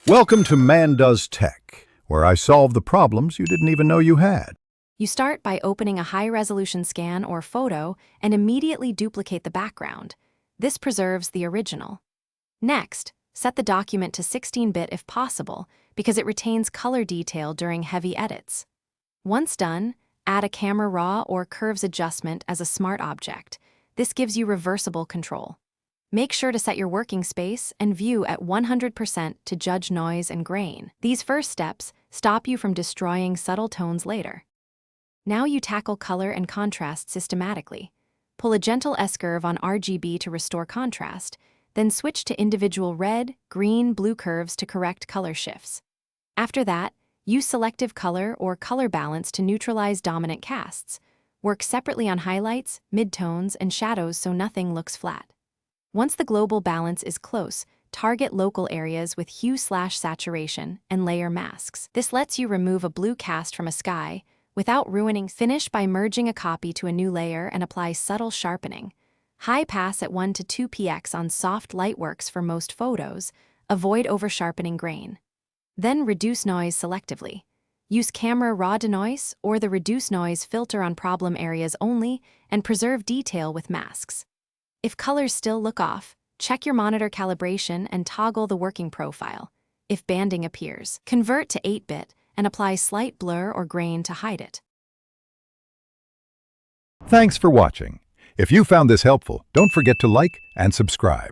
Welcome to Man Does Tech, where I solve the problems you didn't even know you had. You start by opening a high-resolution scan or photo and immediately duplicate the background. This preserves the original. Next, set the document to 16-bit if possible, because it retains color detail during heavy edits. Once done, add a camera raw or curves adjustment as a smart object. This gives you reversible control. Make sure to set your working space and view at 100% to judge noise and grain. These first steps stop you from destroying subtle tones later. Now you tackle color and contrast systematically. Pull a gentle S-curve on RGB to restore contrast, then switch to individual red, green, blue curves to correct color shifts. After that, use selective color or color balance to neutralize dominant casts. Work separately on highlights, midtones, and shadows so nothing looks flat. Once the global balance is close, target local areas with hue/saturation and layer masks. This lets you remove a blue cast from a sky without ruining. Finish by merging a copy to a new layer and apply subtle sharpening. High pass at 1 to 2 px on soft light works for most photos. Avoid over-sharpening grain. Then reduce noise selectively. Use camera raw denoise or the reduce noise filter on problem areas only and preserve detail with masks. If colors still look off, check your monitor calibration and toggle the working profile. If banding appears, convert to 8-bit and apply slight blur or grain to hide it. Thanks for watching. If you found this helpful, don't forget to like and subscribe.